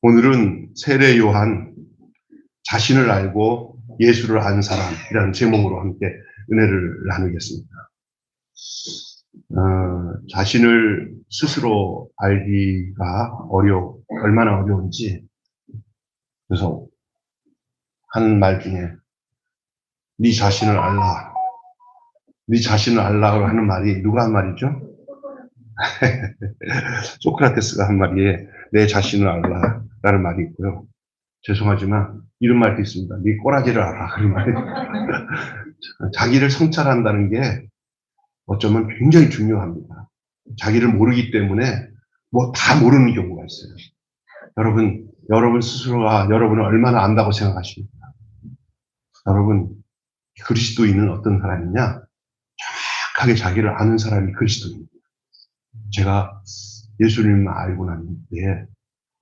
오늘은 세례 요한 자신을 알고 예수를 아는 사람이라는 제목으로 함께 은혜를 나누겠습니다. 자신을 스스로 알기가 얼마나 어려운지, 그래서 하는 말 중에 네 자신을 알라, 네 자신을 알라고 하는 말이 누가 한 말이죠? 소크라테스가 한 말이에 내 자신을 알라라는 말이 있고요. 죄송하지만 이런 말도 있습니다. 네 꼬라지를 알아. 그런 말이. 자기를 성찰한다는 게 어쩌면 굉장히 중요합니다. 자기를 모르기 때문에 뭐 다 모르는 경우가 있어요. 여러분 스스로가 여러분을 얼마나 안다고 생각하십니까? 여러분, 그리스도인은 어떤 사람이냐? 정확하게 자기를 아는 사람이 그리스도인입니다. 제가 예수님을 알고 난 뒤에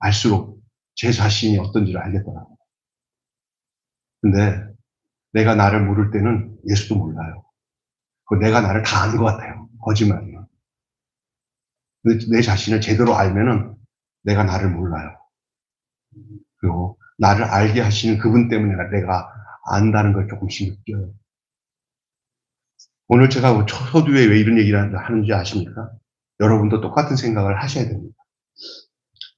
알수록 제 자신이 어떤지를 알겠더라고요. 근데 내가 나를 모를 때는 예수도 몰라요. 내가 나를 다 아는 것 같아요. 거짓말이에요. 내 자신을 제대로 알면은 내가 나를 몰라요. 그리고 나를 알게 하시는 그분 때문에 내가 안다는 걸 조금씩 느껴요. 오늘 제가 서두에 왜 이런 얘기를 하는지 아십니까? 여러분도 똑같은 생각을 하셔야 됩니다.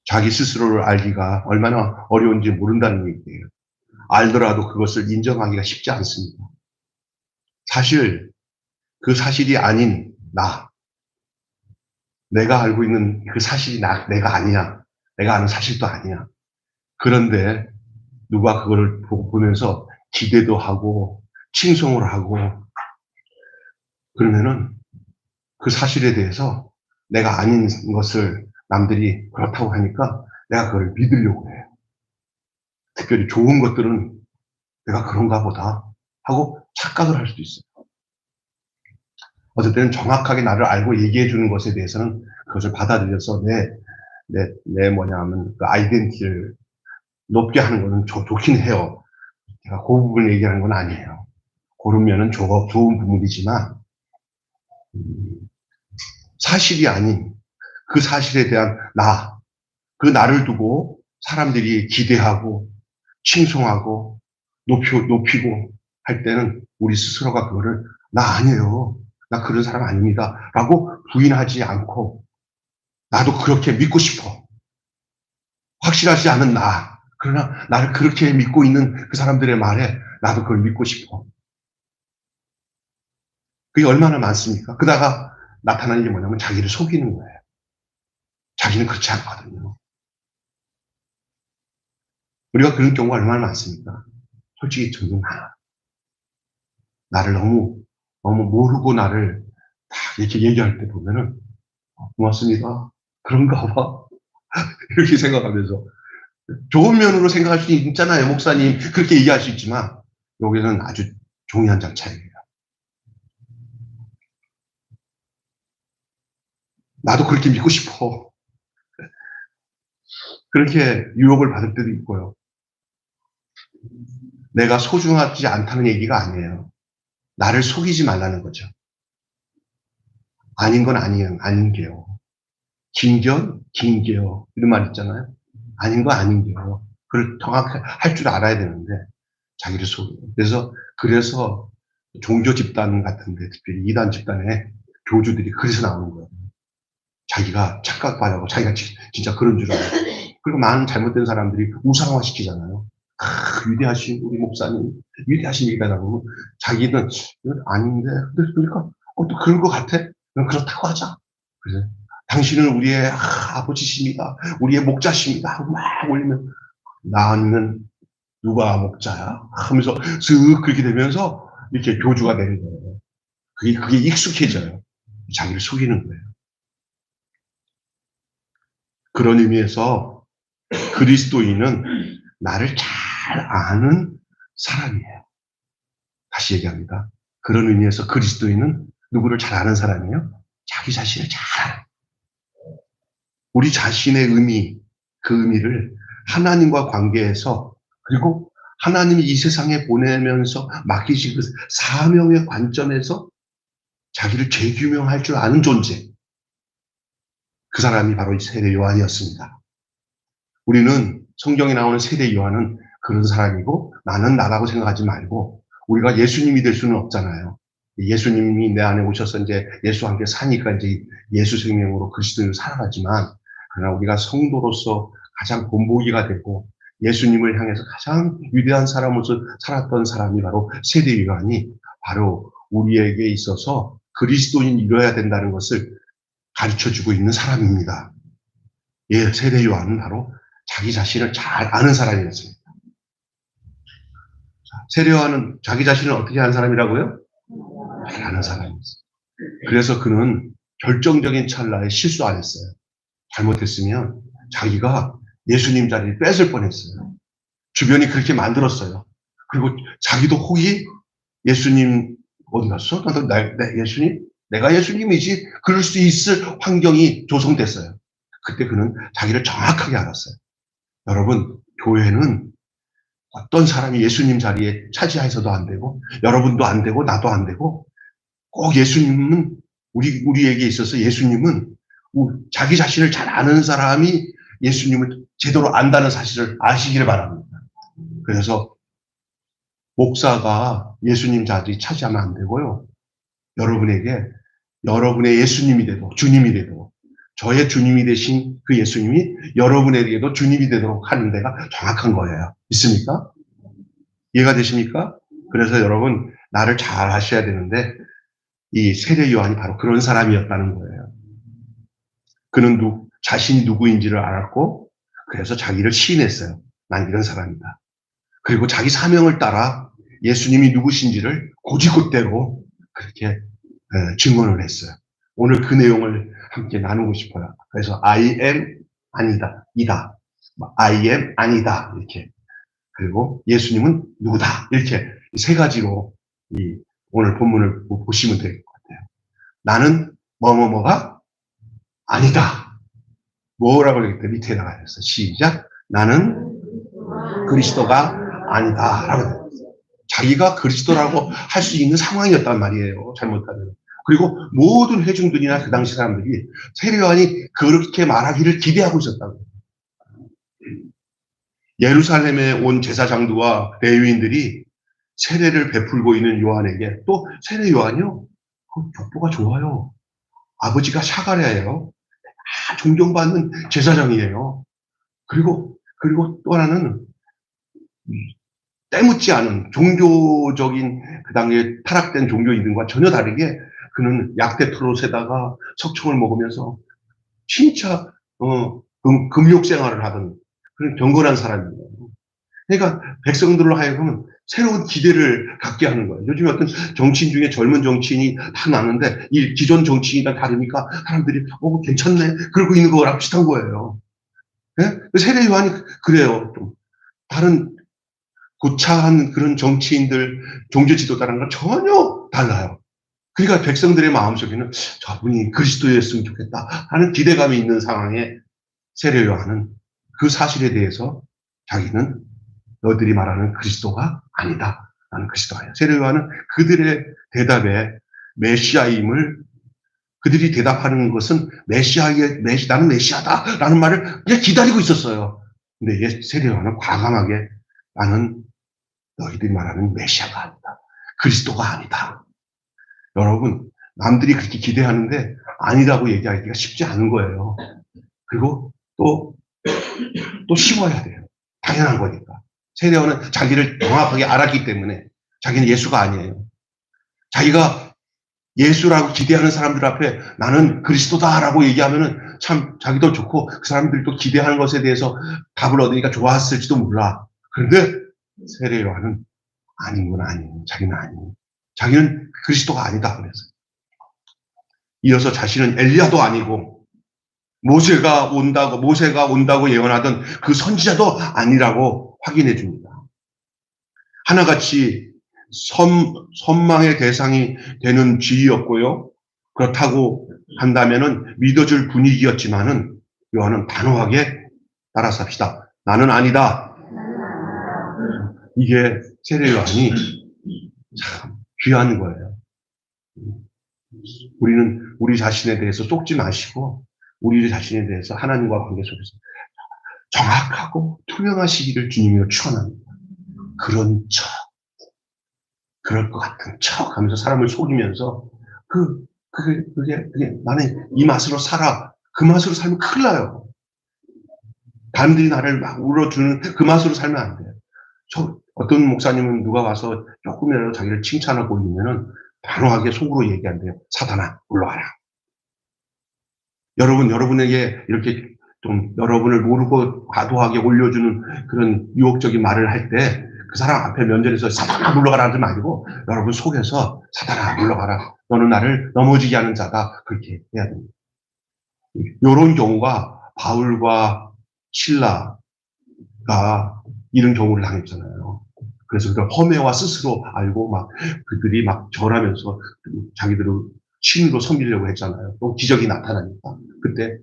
자기 스스로를 알기가 얼마나 어려운지 모른다는 얘기예요. 알더라도 그것을 인정하기가 쉽지 않습니다. 사실 그 사실이 아닌 내가 알고 있는 그 사실이 내가 아니야. 내가 아는 사실도 아니야. 그런데 누가 그걸 보면서 기대도 하고 칭송을 하고 그러면은 그 사실에 대해서 내가 아닌 것을 남들이 그렇다고 하니까 내가 그걸 믿으려고 해요. 특별히 좋은 것들은 내가 그런가 보다 하고 착각을 할 수도 있어요. 어떨 때는 정확하게 나를 알고 얘기해 주는 것에 대해서는 그것을 받아들여서 그 아이덴티티를 높게 하는 것은 좋긴 해요. 제가 그 부분을 얘기하는 건 아니에요. 그런 면은 좋은 부분이지만, 사실이 아닌 그 사실에 대한 그 나를 두고 사람들이 기대하고 칭송하고 높이고 할 때는 우리 스스로가 그거를 나 아니에요. 나 그런 사람 아닙니다. 라고 부인하지 않고 나도 그렇게 믿고 싶어. 확실하지 않은 그러나 나를 그렇게 믿고 있는 그 사람들의 말에 나도 그걸 믿고 싶어. 그게 얼마나 많습니까? 그러다가 나타나는 게 뭐냐면 자기를 속이는 거예요. 자기는 그렇지 않거든요. 우리가 그런 경우가 얼마나 많습니까? 솔직히 점점 많아. 나를 너무 모르고 나를 다 이렇게 얘기할 때 보면은 고맙습니다. 그런가 봐. 이렇게 생각하면서 좋은 면으로 생각할 수 있잖아요. 목사님 그렇게 얘기할 수 있지만 여기는 아주 종이 한 장 차이예요. 나도 그렇게 믿고 싶어. 그렇게 유혹을 받을 때도 있고요. 내가 소중하지 않다는 얘기가 아니에요. 나를 속이지 말라는 거죠. 아닌 건 아닌 게요. 긴게요. 이런 말 있잖아요. 아닌 거 아닌 게요. 그걸 정확히 할 줄 알아야 되는데 자기를 속여요. 그래서 종교 집단 같은데 특별히 이단 집단의 교주들이 그래서 나오는 거예요. 자기가 착각하려고 자기가 진짜 그런 줄 알아요. 그리고 많은 잘못된 사람들이 우상화시키잖아요. 위대하신 우리 목사님, 위대하신 얘기가 나오면 자기는 이건 아닌데, 그러니까 또 그런 것 같아? 그럼 그렇다고 하자. 그래서 당신은 우리의 아버지십니다. 우리의 목자십니다. 하고 막 올리면 나는 누가 목자야? 하면서 슥 그렇게 되면서 이렇게 교주가 되는 거예요. 그게 익숙해져요. 자기를 속이는 거예요. 그런 의미에서 그리스도인은 나를 잘 아는 사람이에요. 다시 얘기합니다. 그런 의미에서 그리스도인은 누구를 잘 아는 사람이에요? 자기 자신을 잘 알아요. 우리 자신의 그 의미를 하나님과 관계에서 그리고 하나님이 이 세상에 보내면서 맡기신 그 사명의 관점에서 자기를 재규명할 줄 아는 존재. 그 사람이 바로 이 세례 요한이었습니다. 우리는 성경에 나오는 세대 요한은 그런 사람이고 나는 나라고 생각하지 말고 우리가 예수님이 될 수는 없잖아요. 예수님이 내 안에 오셔서 이제 예수와 함께 사니까 이제 예수 생명으로 그리스도인으로 살아가지만 그러나 우리가 성도로서 가장 본보기가 되고 예수님을 향해서 가장 위대한 사람으로서 살았던 사람이 바로 세대 요한이 바로 우리에게 있어서 그리스도인이 이뤄야 된다는 것을 가르쳐주고 있는 사람입니다. 예, 세대 요한은 바로 자기 자신을 잘 아는 사람이었습니다. 세대 요한은 자기 자신을 어떻게 아는 사람이라고요? 잘 아는 사람이었어요. 그래서 그는 결정적인 찰나에 실수 안 했어요. 잘못했으면 자기가 예수님 자리를 뺏을 뻔했어요. 주변이 그렇게 만들었어요. 그리고 자기도 혹이 예수님 어디 갔어? 예수님? 내가 예수님이지? 그럴 수 있을 환경이 조성됐어요. 그때 그는 자기를 정확하게 알았어요. 여러분, 교회는 어떤 사람이 예수님 자리에 차지해서도 안 되고, 여러분도 안 되고, 나도 안 되고, 꼭 예수님은, 우리에게 있어서 예수님은 자기 자신을 잘 아는 사람이 예수님을 제대로 안다는 사실을 아시기를 바랍니다. 그래서 목사가 예수님 자리 차지하면 안 되고요. 여러분에게 여러분의 예수님이 되고 주님이 되고 저의 주님이 되신 그 예수님이 여러분에게도 주님이 되도록 하는 데가 정확한 거예요. 있습니까? 이해가 되십니까? 그래서 여러분 나를 잘 하셔야 되는데 이 세례 요한이 바로 그런 사람이었다는 거예요. 그는 자신이 누구인지를 알았고 그래서 자기를 시인했어요. 난 이런 사람이다. 그리고 자기 사명을 따라 예수님이 누구신지를 고지곳대로 그렇게 증언을 했어요. 오늘 그 내용을 함께 나누고 싶어요. 그래서 I am 아니다, 이다. I am 아니다 이렇게. 그리고 예수님은 누구다 이렇게 세 가지로 이 오늘 본문을 보시면 될 것 같아요. 나는 뭐뭐뭐가 아니다. 뭐라고 그랬더니 밑에 나가 있어요. 시작. 나는 그리스도가 아니다. 라고 자기가 그리스도라고 할 수 있는 상황이었단 말이에요. 잘못하면. 그리고 모든 회중들이나 그 당시 사람들이 세례 요한이 그렇게 말하기를 기대하고 있었다고. 예루살렘에 온 제사장들과 레위인들이 세례를 베풀고 있는 요한에게 또 세례 요한이요. 그 족보가 좋아요. 아버지가 샤가랴예요. 존경받는 제사장이에요. 그리고 또 하나는 때묻지 않은 종교적인 그 당시에 타락된 종교인들과 전혀 다르게 그는 약대토롯에다가 석청을 먹으면서 진짜 금욕 생활을 하던 그런 경건한 사람이에요. 그러니까 백성들로 하여금 새로운 기대를 갖게 하는 거예요. 요즘에 어떤 정치인 중에 젊은 정치인이 다 나는데 이 기존 정치인이랑 다르니까 사람들이 괜찮네 그러고 있는 거랑 비슷한 거예요. 네? 세례 요한이 그래요. 좀 다른 고차한 그런 정치인들, 종교 지도자랑은 전혀 달라요. 그러니까 백성들의 마음속에는 저분이 그리스도였으면 좋겠다 하는 기대감이 있는 상황에 세례 요한은 그 사실에 대해서 자기는 너희들이 말하는 그리스도가 아니다. 나는 그리스도가 아니야. 세례 요한은 그들의 대답에 메시아임을 그들이 대답하는 것은 나는 메시아다라는 말을 그냥 기다리고 있었어요. 근데 세례 요한은 과감하게 나는 너희들이 말하는 메시아가 아니다. 그리스도가 아니다. 여러분, 남들이 그렇게 기대하는데 아니라고 얘기하기가 쉽지 않은 거예요. 그리고 또 쉬워야 돼요. 당연한 거니까. 세례요한은 자기를 정확하게 알았기 때문에 자기는 예수가 아니에요. 자기가 예수라고 기대하는 사람들 앞에 나는 그리스도다라고 얘기하면은 참 자기도 좋고 그 사람들도 기대하는 것에 대해서 답을 얻으니까 좋았을지도 몰라. 그런데 세례 요한은 아닌 건 아니에요. 자기는 아니에요. 자기는 그리스도가 아니다 그랬어요. 이어서 자신은 엘리야도 아니고 모세가 온다고 예언하던 그 선지자도 아니라고 확인해 줍니다. 하나같이 선망의 대상이 되는 지위였고요. 그렇다고 한다면은 믿어줄 분위기였지만은 요한은 단호하게 따라삽시다. 나는 아니다. 이게 세례 요한이 참 귀한 거예요. 우리는 우리 자신에 대해서 속지 마시고 우리 자신에 대해서 하나님과 관계 속에서 정확하고 투명하시기를 주님으로 축원합니다. 그런 척, 그럴 것 같은 척 하면서 사람을 속이면서 그게 나는 이 맛으로 살아. 그 맛으로 살면 큰일 나요. 남들이 나를 막 울어주는 그 맛으로 살면 안 돼요. 어떤 목사님은 누가 와서 조금이라도 자기를 칭찬하고 있으면은 단호하게 속으로 얘기한대요. 사단아, 물러가라. 여러분에게 이렇게 좀 여러분을 모르고 과도하게 올려주는 그런 유혹적인 말을 할 때 그 사람 앞에 면전에서 사단아 물러가라 하지 말고 여러분 속에서 사단아 물러가라. 너는 나를 넘어지게 하는 자다. 그렇게 해야 됩니다. 이런 경우가 바울과 신라가 이런 경우를 당했잖아요. 그래서 그 험해와 스스로 알고 막 그들이 막 절하면서 자기들을 신으로 섬기려고 했잖아요. 또 기적이 나타나니까. 그때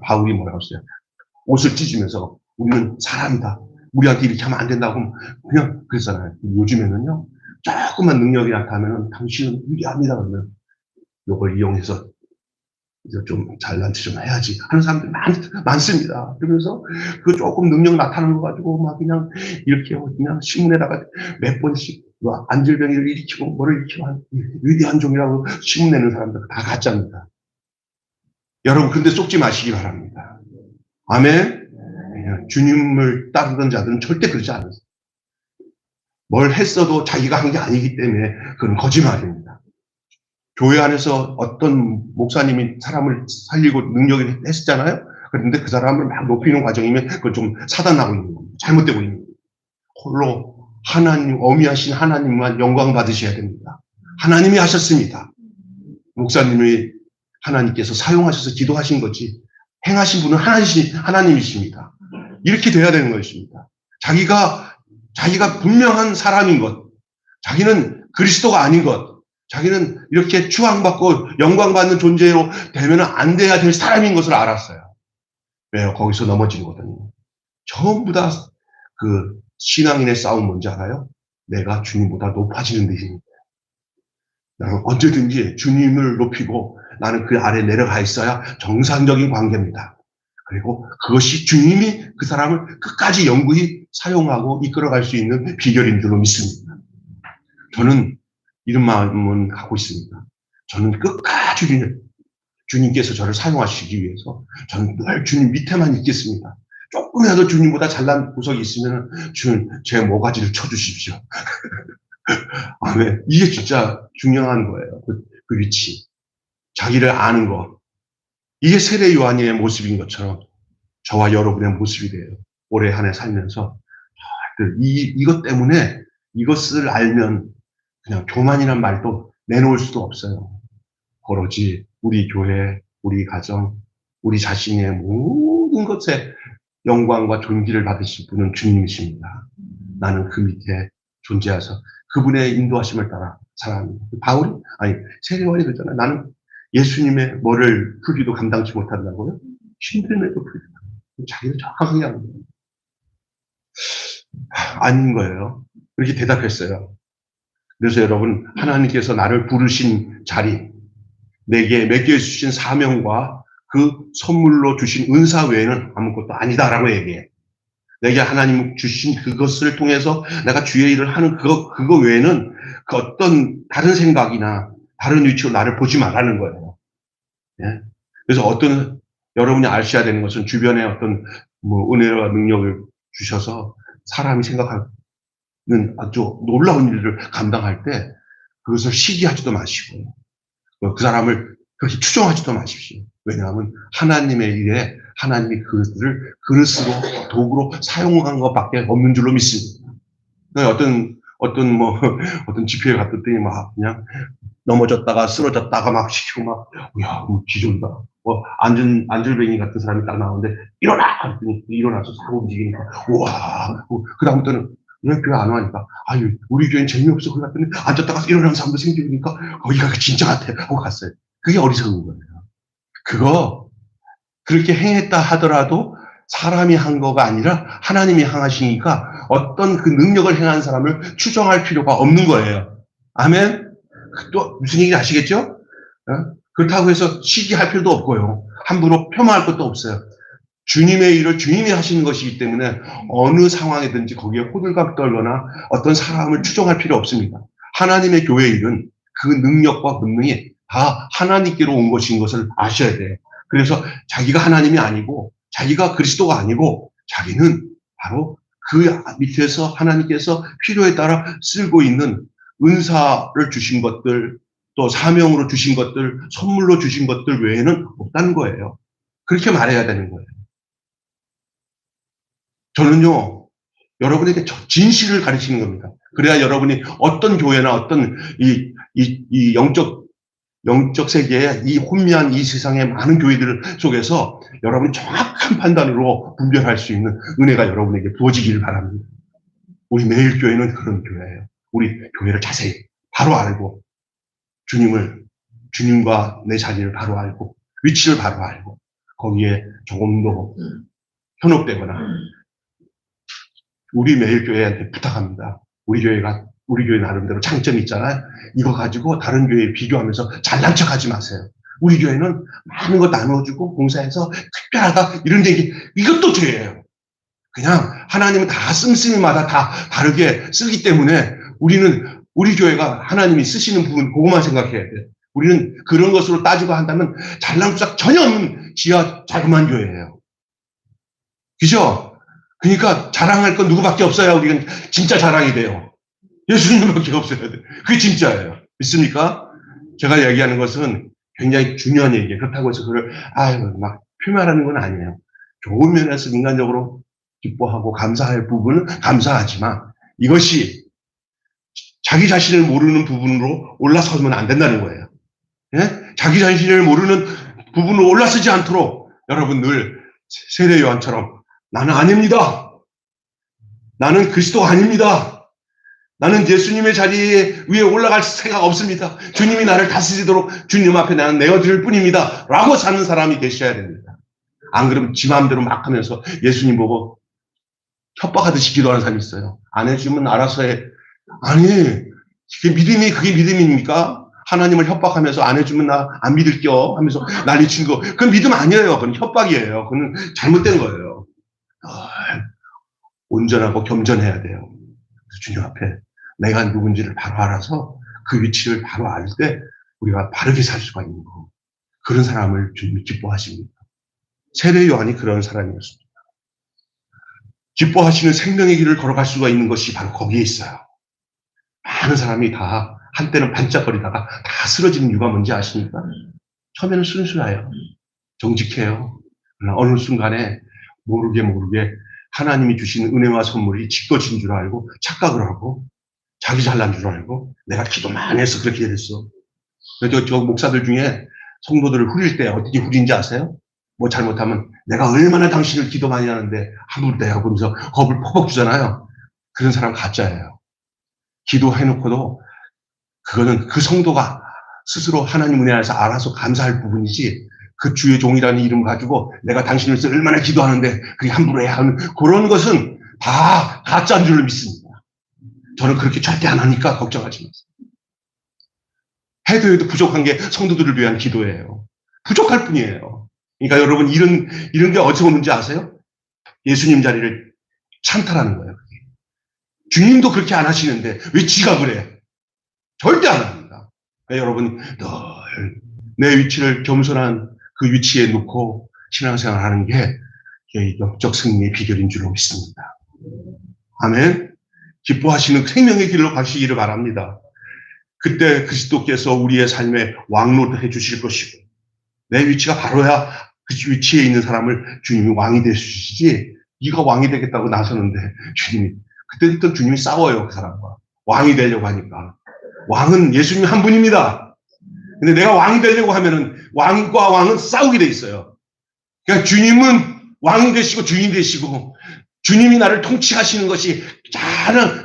바울이 뭐라고 했어요? 옷을 찢으면서 우리는 사람이다. 우리한테 이렇게 하면 안 된다고 그냥 그랬잖아요. 요즘에는요. 조금만 능력이 나타나면 당신은 위대합니다. 그러면 이걸 이용해서 좀 잘난 체 좀 해야지 하는 사람들이 많습니다. 그러면서 그 조금 능력 나타나는 거 가지고 막 그냥 이렇게 그냥 신문에다가 몇 번씩 안질병이를 일으키고 뭐를 일으키고 위대한 종이라고 신문내는 사람들 다 가짜입니다. 여러분 근데 속지 마시기 바랍니다. 아멘. 주님을 따르던 자들은 절대 그러지 않아요. 뭘 했어도 자기가 한 게 아니기 때문에 그건 거짓말입니다. 교회 안에서 어떤 목사님이 사람을 살리고 능력을 했었잖아요. 그런데 그 사람을 막 높이는 과정이면 그건 좀 사단나고 있는 겁니다. 잘못되고 있는 겁니다. 홀로 하나님, 어미하신 하나님만 영광 받으셔야 됩니다. 하나님이 하셨습니다. 목사님이 하나님께서 사용하셔서 기도하신 거지 행하신 분은 하나님이십니다. 이렇게 돼야 되는 것입니다. 자기가 분명한 사람인 것, 자기는 그리스도가 아닌 것, 자기는 이렇게 추앙받고 영광받는 존재로 되면 안 돼야 될 사람인 것을 알았어요. 왜요? 거기서 넘어지거든요. 전부 다 그 신앙인의 싸움 뭔지 알아요? 내가 주님보다 높아지는 데입니다. 나는 언제든지 주님을 높이고 나는 그 아래 내려가 있어야 정상적인 관계입니다. 그리고 그것이 주님이 그 사람을 끝까지 영구히 사용하고 이끌어갈 수 있는 비결인 줄로 믿습니다. 저는 이런 마음은 갖고 있습니다. 저는 끝까지 주님께서 저를 사용하시기 위해서 저는 늘 주님 밑에만 있겠습니다. 조금이라도 주님보다 잘난 구석이 있으면 주님 제 모가지를 쳐주십시오. 아멘. 이게 진짜 중요한 거예요. 그 위치. 자기를 아는 것. 이게 세례 요한의 모습인 것처럼 저와 여러분의 모습이 돼요. 올해 한 해 살면서 이것 때문에 이것을 알면 그냥 교만이란 말도 내놓을 수도 없어요. 오로지 우리 교회, 우리 가정, 우리 자신의 모든 것에 영광과 존귀를 받으실 분은 주님이십니다. 나는 그 밑에 존재해서 그분의 인도하심을 따라 살아갑니다. 세례 요한이 그랬잖아요. 나는 예수님의 뭐를 풀기도 감당치 못한다고요? 힘들면도 풀기도. 자기를 정확하게 하는 거예요. 아닌 거예요. 그렇게 대답했어요. 그래서 여러분, 하나님께서 나를 부르신 자리, 내게 맡겨주신 사명과 그 선물로 주신 은사 외에는 아무것도 아니다라고 얘기해. 내게 하나님 주신 그것을 통해서 내가 주의 일을 하는 그거 외에는 그 어떤 다른 생각이나 다른 위치로 나를 보지 말라는 거예요. 예? 그래서 여러분이 아셔야 되는 것은 주변에 어떤 은혜와 능력을 주셔서 사람이 생각하는 아주 놀라운 일을 감당할 때 그것을 시기하지도 마시고 그 사람을 그렇게 추종하지도 마십시오. 왜냐하면 하나님의 일에 하나님이 그것들을 그릇으로 도구로 사용한 것밖에 없는 줄로 믿습니다. 어떤 집회에 갔더니 막 그냥 넘어졌다가 쓰러졌다가 막 시키고 야, 기존이다. 안절뱅이 같은 사람이 딱 나오는데 일어나! 그랬더니 일어나서 사고 움직이니까 우와! 그 다음부터는 왜 교회 안 와니까 우리 교회는 재미없어. 그랬더니 앉았다가 일어나는 사람도 생기니까 거기가 진짜 같아 하고 갔어요. 그게 어리석은 거예요. 그렇게 행했다 하더라도 사람이 한 거가 아니라 하나님이 행하시니까 어떤 그 능력을 행한 사람을 추정할 필요가 없는 거예요. 아멘? 또 무슨 얘기인지 아시겠죠? 그렇다고 해서 시기할 필요도 없고요. 함부로 폄하할 것도 없어요. 주님의 일을 주님이 하시는 것이기 때문에 어느 상황이든지 거기에 호들갑 떨거나 어떤 사람을 추종할 필요 없습니다. 하나님의 교회 일은 그 능력과 권능이 다 하나님께로 온 것인 것을 아셔야 돼요. 그래서 자기가 하나님이 아니고 자기가 그리스도가 아니고 자기는 바로 그 밑에서 하나님께서 필요에 따라 쓰고 있는 은사를 주신 것들, 또 사명으로 주신 것들, 선물로 주신 것들 외에는 없다는 거예요. 그렇게 말해야 되는 거예요. 저는요, 여러분에게 진실을 가르치는 겁니다. 그래야 여러분이 어떤 교회나 어떤 이 영적 세계의 이 혼미한 이 세상의 많은 교회들 속에서 여러분이 정확한 판단으로 분별할 수 있는 은혜가 여러분에게 부어지기를 바랍니다. 우리 매일 교회는 그런 교회예요. 우리 교회를 자세히 바로 알고 주님과 내 자리를 바로 알고 위치를 바로 알고 거기에 조금도 현혹되거나 우리 매일 교회한테 부탁합니다. 우리 교회 나름대로 장점이 있잖아요. 이거 가지고 다른 교회에 비교하면서 잘난 척 하지 마세요. 우리 교회는 많은 거 나눠주고 봉사해서 특별하다 이런 얘기, 이것도 죄예요. 그냥 하나님은 다 씀씀이마다 다 다르게 쓰기 때문에 우리 교회가 하나님이 쓰시는 부분 그것만 생각해야 돼요. 우리는 그런 것으로 따지고 한다면 잘난 척 전혀 없는 지하 자그마한 교회예요. 그죠? 그러니까 자랑할 건 누구밖에 없어야 우리는 진짜 자랑이 돼요. 예수님밖에 없어야 돼. 그게 진짜예요. 믿습니까? 제가 얘기하는 것은 굉장히 중요한 얘기예요. 그렇다고 해서 그걸 막 표현하는 건 아니에요. 좋은 면에서 인간적으로 기뻐하고 감사할 부분은 감사하지만 이것이 자기 자신을 모르는 부분으로 올라서면 안 된다는 거예요. 예? 자기 자신을 모르는 부분으로 올라서지 않도록 여러분 늘 세례 요한처럼 나는 아닙니다. 나는 그리스도가 아닙니다. 나는 예수님의 자리 위에 올라갈 생각 없습니다. 주님이 나를 다스리도록 주님 앞에 나는 내어드릴 뿐입니다. 라고 사는 사람이 되셔야 됩니다. 안 그러면 지 마음대로 막 하면서 예수님 보고 협박하듯이 기도하는 사람이 있어요. 안 해주면 알아서 해. 아니, 그게 믿음입니까? 하나님을 협박하면서 안 해주면 나 안 믿을게요 하면서 난리친 거. 그건 믿음 아니에요. 그건 협박이에요. 그건 잘못된 거예요. 온전하고 겸손해야 돼요. 그래서 주님 앞에 내가 누군지를 바로 알아서 그 위치를 바로 알 때 우리가 바르게 살 수가 있는 거. 그런 사람을 주님이 기뻐하십니다. 세례 요한이 그런 사람이었습니다. 기뻐하시는 생명의 길을 걸어갈 수가 있는 것이 바로 거기에 있어요. 많은 사람이 다 한때는 반짝거리다가 다 쓰러지는 이유가 뭔지 아십니까? 처음에는 순수해요. 정직해요. 그러나 어느 순간에 모르게 하나님이 주신 은혜와 선물이 지꺼진 줄 알고 착각을 하고 자기 잘난 줄 알고 내가 기도 많이 해서 그렇게 됐어. 그래서 저 목사들 중에 성도들을 후릴 때 어떻게 후린지 아세요? 뭐 잘못하면 내가 얼마나 당신을 기도 많이 하는데 함부로 대하고 그러면서 겁을 퍽퍽 주잖아요. 그런 사람 가짜예요. 기도해놓고도 그거는 그 성도가 스스로 하나님 은혜 안에서 알아서 감사할 부분이지 그 주의 종이라는 이름 가지고 내가 당신을 위해서 얼마나 기도하는데 그게 함부로 해야 하는 그런 것은 다 가짜인 줄로 믿습니다. 저는 그렇게 절대 안 하니까 걱정하지 마세요. 해도 부족한 게 성도들을 위한 기도예요. 부족할 뿐이에요. 그러니까 여러분 이런 게 어디서 오는지 아세요? 예수님 자리를 찬탈하는 거예요. 주님도 그렇게 안 하시는데 왜 지가 그래? 절대 안 합니다. 그러니까 여러분 늘 내 위치를 겸손한 그 위치에 놓고 신앙생활 하는 게 영적 승리의 비결인 줄로 믿습니다. 아멘. 기뻐하시는 생명의 길로 가시기를 바랍니다. 그때 그리스도께서 우리의 삶에 왕로 해주실 것이고 내 위치가 바로야 그 위치에 있는 사람을 주님이 왕이 되시지 네가 왕이 되겠다고 나서는데 주님이 그때부터 주님이 싸워요. 그 사람과 왕이 되려고 하니까. 왕은 예수님 한 분입니다. 근데 내가 왕이 되려고 하면은 왕과 왕은 싸우게 돼 있어요. 그러니까 주님은 왕이 되시고 주인이 되시고 주님이 나를 통치하시는 것이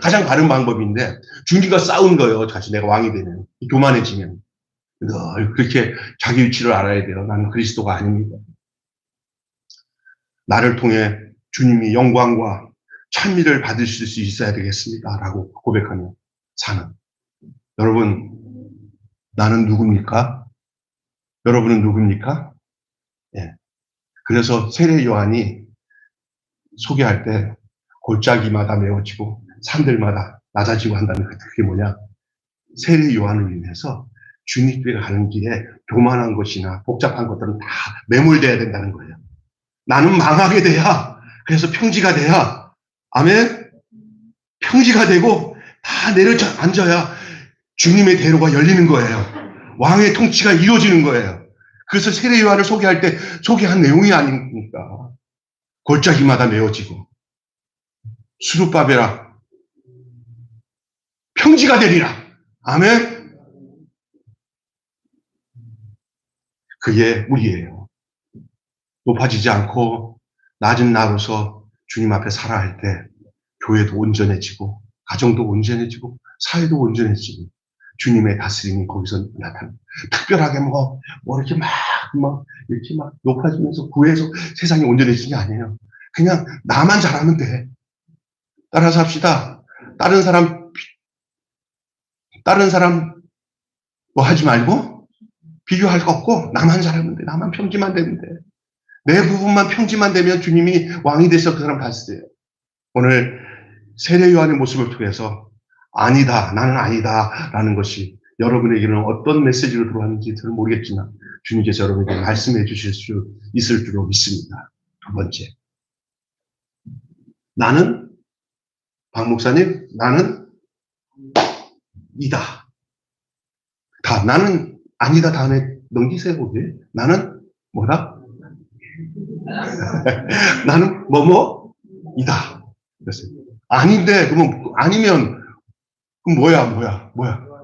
가장 바른 방법인데 주님과 싸우는 거예요. 다시 내가 왕이 되면 교만해지면 늘 그렇게 자기 위치를 알아야 돼요. 나는 그리스도가 아닙니다. 나를 통해 주님이 영광과 찬미를 받으실 수 있어야 되겠습니다. 라고 고백하며 사는 여러분 나는 누굽니까? 여러분은 누굽니까? 예. 그래서 세례 요한이 소개할 때 골짜기마다 메워지고 산들마다 낮아지고 한다는 그게 뭐냐? 세례 요한으로 인해서 주님께 가는 길에 교만한 것이나 복잡한 것들은 다 매몰돼야 된다는 거예요. 나는 망하게 돼야, 그래서 평지가 돼야, 아멘? 평지가 되고 다 내려앉아야 주님의 대로가 열리는 거예요. 왕의 통치가 이루어지는 거예요. 그래서 세례 요한을 소개할 때 소개한 내용이 아닙니까? 골짜기마다 메워지고 수르바벨아 평지가 되리라. 아멘. 그게 우리예요. 높아지지 않고 낮은 나로서 주님 앞에 살아야 할 때 교회도 온전해지고 가정도 온전해지고 사회도 온전해지고 주님의 다스림이 거기서 나타납니다. 특별하게 이렇게 이렇게 높아지면서 구해서 세상이 온전해지는 게 아니에요. 그냥 나만 잘하면 돼. 따라서 합시다. 다른 사람 뭐 하지 말고 비교할 거 없고 나만 잘하면 돼. 나만 평지만 되면 돼. 내 부분만 평지만 되면 주님이 왕이 돼서 그 사람 다스려요. 오늘 세례 요한의 모습을 통해서 아니다, 나는 아니다 라는 것이 여러분에게는 어떤 메시지로 들어왔는지 잘 모르겠지만 주님께서 여러분에게 말씀해 주실 수 있을 줄로 믿습니다. 두 번째, 나는 박 목사님, 나는 이다. 나는 아니다 다음에 넘기세요. 거기. 나는 뭐다? 나는 이다. 그랬어요. 아닌데, 그러면 아니면 그럼 뭐야?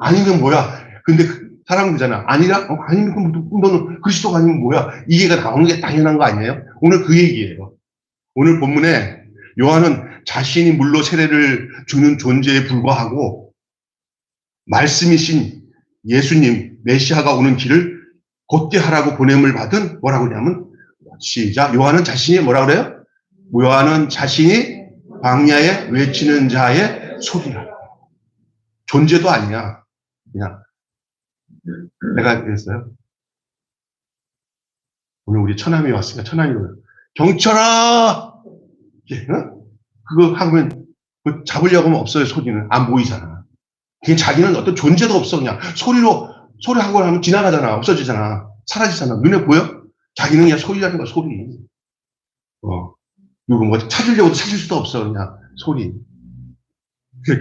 아니면 뭐야? 근데 사람은 그러잖아. 아니라? 아니면 그럼 너는 그리스도가 아니면 뭐야? 이해가 나오는 게 당연한 거 아니에요? 오늘 그 얘기예요. 오늘 본문에 요한은 자신이 물로 세례를 주는 존재에 불과하고 말씀이신 예수님, 메시아가 오는 길을 곧게 하라고 보냄을 받은 뭐라고 하냐면 시작. 요한은 자신이 뭐라 그래요? 요한은 자신이 광야에 외치는 자의 소리라. 존재도 아니야. 그냥 내가 그랬어요. 오늘 우리 처남이 왔으니까 처남이 경찰아! 응? 그거 하면 잡으려고 하면 없어요. 소리는 안 보이잖아. 그게 자기는 어떤 존재도 없어. 그냥 소리하고 하면 지나가잖아. 없어지잖아. 사라지잖아. 눈에 보여? 자기는 그냥 소리라는 거야. 소리. 누구 찾으려고도 찾을 수도 없어. 그냥 소리.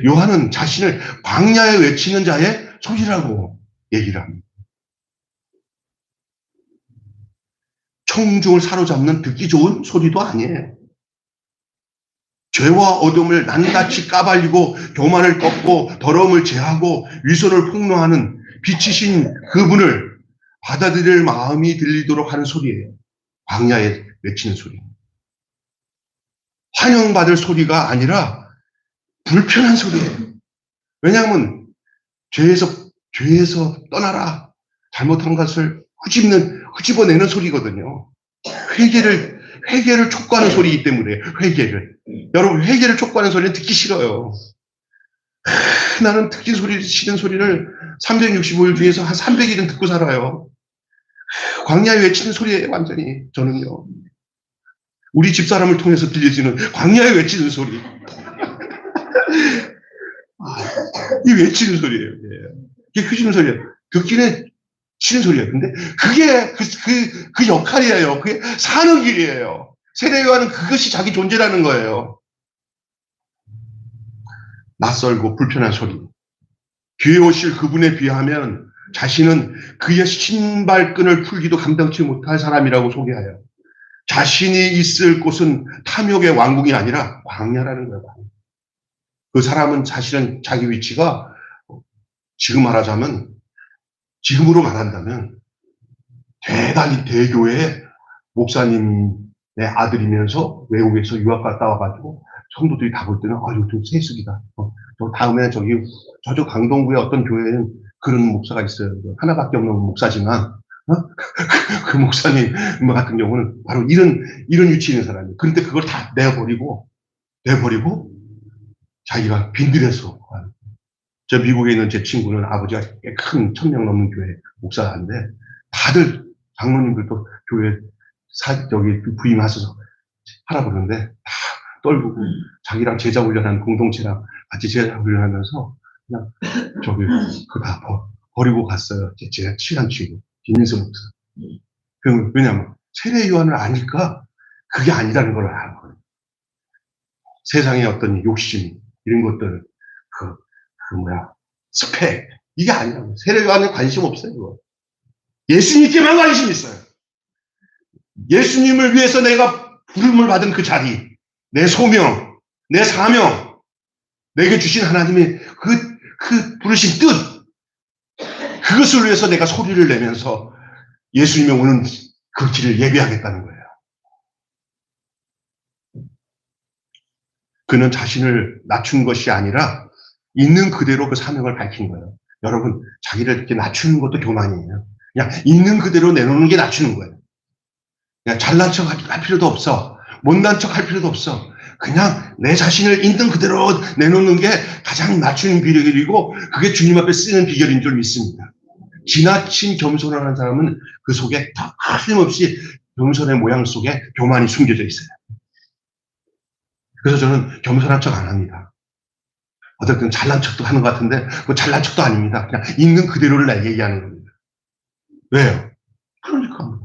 요한은 자신을 광야에 외치는 자의 소리라고 얘기를 합니다. 청중을 사로잡는 듣기 좋은 소리도 아니에요. 죄와 어둠을 낱낱이 까발리고 교만을 꺾고 더러움을 제하고 위선을 폭로하는 빛이신 그분을 받아들일 마음이 들리도록 하는 소리예요. 광야에 외치는 소리. 환영받을 소리가 아니라 불편한 소리예요. 왜냐하면 죄에서 떠나라. 잘못한 것을 끄집어내는 소리거든요. 회개를 촉구하는 소리이기 때문에 여러분 회개를 촉구하는 소리는 듣기 싫어요. 나는 싫은 소리를 365일 중에서 한 300일은 듣고 살아요. 광야에 외치는 소리예요. 완전히 저는요. 우리 집사람을 통해서 들려지는 광야에 외치는 소리. 이 외치는 소리예요. 이게 크시는 소리예요. 듣기는 치는 소리예요. 근데 그게 그 역할이에요. 그게 사는 길이에요. 세례 요한은 그것이 자기 존재라는 거예요. 낯설고 불편한 소리. 뒤에 오실 그분에 비하면 자신은 그의 신발끈을 풀기도 감당치 못할 사람이라고 소개해요. 자신이 있을 곳은 탐욕의 왕궁이 아니라 광야라는 거예요. 그 사람은 사실은 자기 위치가 지금으로 말한다면 대단히 대교회의 목사님의 아들이면서 외국에서 유학 갔다 와가지고 성도들이 다 볼 때는 이거 좀 세습이다. 다음에 저쪽 강동구의 어떤 교회에는 그런 목사가 있어요. 하나밖에 없는 목사지만 그 목사님 같은 경우는 바로 이런 위치에 있는 사람이에요. 그런데 그걸 다 내버리고 자기가 빈들에서 저 미국에 있는 제 친구는 아버지가 큰 1000명 넘는 교회 목사인데 다들 장로님들도 교회 저기 부임하셔서 하라 그러는데 다 떨고 자기랑 제자 훈련하는 공동체랑 같이 제자 훈련하면서 그냥 저기 그거 다 버리고 갔어요. 제가 친한 친구 김민수 목사. 왜냐면 세례 요한을 아니까 그게 아니라는 걸 알고 세상의 어떤 욕심 이런 것들 스펙 이게 아니라고. 세례 요한에 관심 없어요. 그거. 예수님께만 관심 있어요. 예수님을 위해서 내가 부름을 받은 그 자리, 내 소명, 내 사명, 내게 주신 하나님의 그 부르신 뜻, 그것을 위해서 내가 소리를 내면서 예수님이 오는 그 길을 예배하겠다는 거예요. 그는 자신을 낮춘 것이 아니라 있는 그대로 그 사명을 밝힌 거예요. 여러분, 자기를 이렇게 낮추는 것도 교만이에요. 그냥 있는 그대로 내놓는 게 낮추는 거예요. 그냥 잘난 척 할 필요도 없어. 못난 척 할 필요도 없어. 그냥 내 자신을 있는 그대로 내놓는 게 가장 낮추는 비결이고 그게 주님 앞에 쓰는 비결인 줄 믿습니다. 지나친 겸손을 하는 사람은 그 속에 다 틀림없이 겸손의 모양 속에 교만이 숨겨져 있어요. 그래서 저는 겸손한 척 안 합니다. 어떨 때는 잘난 척도 하는 것 같은데 그 잘난 척도 아닙니다. 그냥 있는 그대로를 얘기하는 겁니다. 왜요? 그러니까.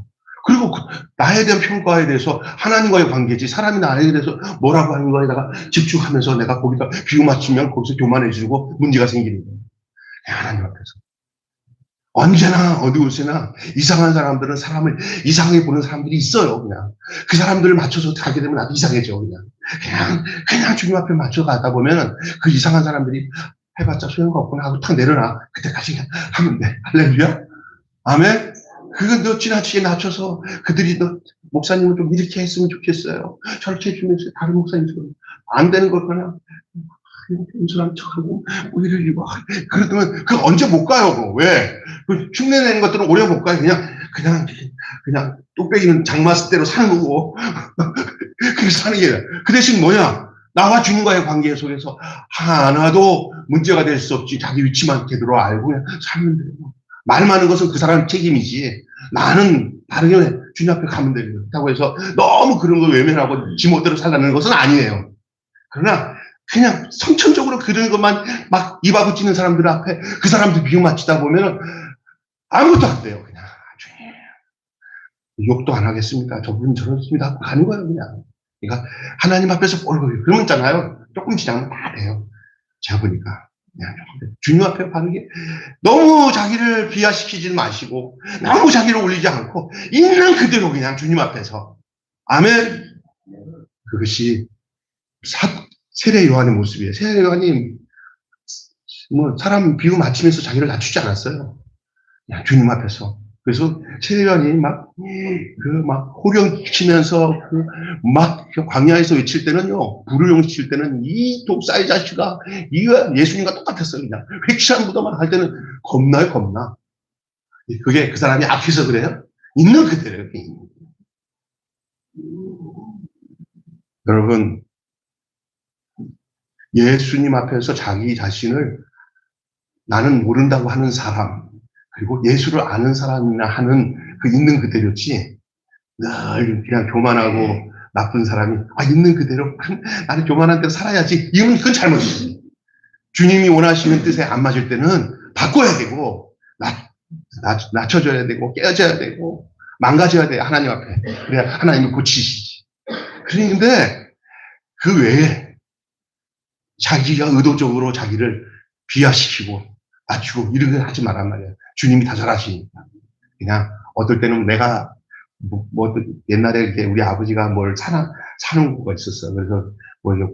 그리고 나에 대한 평가에 대해서 하나님과의 관계지 사람이 나에 대해서 뭐라고 하는 거에다가 집중하면서 내가 거기다 비유 맞추면 거기서 교만해지고 문제가 생기는 거예요. 하나님 앞에서. 언제나 어디 곳이나 이상한 사람들은 사람을 이상하게 보는 사람들이 있어요. 그냥 그 사람들을 맞춰서 가게 되면 나도 이상해져. 그냥 주님 앞에 맞춰 가다 보면 그 이상한 사람들이 해봤자 소용가 없구나 하고 탁 내려놔. 그때까지 그냥 하면 돼. 할렐루야. 아멘. 그건 너 지나치게 낮춰서 그들이 너 목사님은 좀 이렇게 했으면 좋겠어요. 저렇게 해주면서 다른 목사님처럼 안 되는 걸 그냥 겸손한 척하고 오히려 이거 그러면 그 언제 못 가요. 왜? 그 흉내내는 것들은 오래 못 가요. 그냥 뚝배기는 장마스대로 사는 거고 그렇게 사는 게 그 대신 뭐냐? 나와 주님과의 관계 속에서 하나도 문제가 될 수 없지. 자기 위치만 제대로 알고 그냥 살면 돼요. 말 많은 것은 그 사람 책임이지. 나는 다르게 주님 앞에 가면 되겠다고 해서 너무 그런 거 외면하고 지 멋대로 살라는 것은 아니에요. 그러나 그냥 선천적으로 그런 것만 막 입 아부치는 사람들 앞에 그 사람들 비유 맞추다 보면 아무것도 안 돼요. 그냥 욕도 안 하겠습니다. 저분 저렇습니다 하고 가는 거예요. 그러니까 하나님 앞에서 그러면 있잖아요. 조금 지나면 다 돼요. 제가 보니까 주님 앞에 바르게 너무 자기를 비하시키지 마시고 너무 자기를 올리지 않고 있는 그대로 그냥 주님 앞에서 아멘. 그것이 세례 요한의 모습이에요. 세례 요한이 뭐 사람 비유 맞추면서 자기를 낮추지 않았어요. 그냥 주님 앞에서. 그래서 세례 요한이 막 호령치면서 광야에서 외칠 때는요, 불을 외칠 때는 이 독사의 자식아, 예수님과 똑같았어요. 그냥 획시한 무덤만 할 때는 겁나요, 겁나. 그게 그 사람이 앞에서 그래요? 있는 그대로요. 여러분, 예수님 앞에서 자기 자신을 나는 모른다고 하는 사람, 그리고 예수를 아는 사람이나 하는 그 있는 그대로지, 늘 그냥 교만하고 나쁜 사람이, 있는 그대로, 나는 교만한 대로 살아야지. 이건 그건 잘못이지. 주님이 원하시는 뜻에 안 맞을 때는 바꿔야 되고, 낮춰줘야 되고, 깨어져야 되고, 망가져야 돼. 하나님 앞에. 그래야 하나님이 고치시지. 그런데 그 외에 자기가 의도적으로 자기를 비하시키고 낮추고 이런 걸 하지 말란 말이에요. 주님이 다 잘하시니까. 그냥 어떨 때는 내가 옛날에 이렇게 우리 아버지가 뭘 사는 거가 있었어. 그래서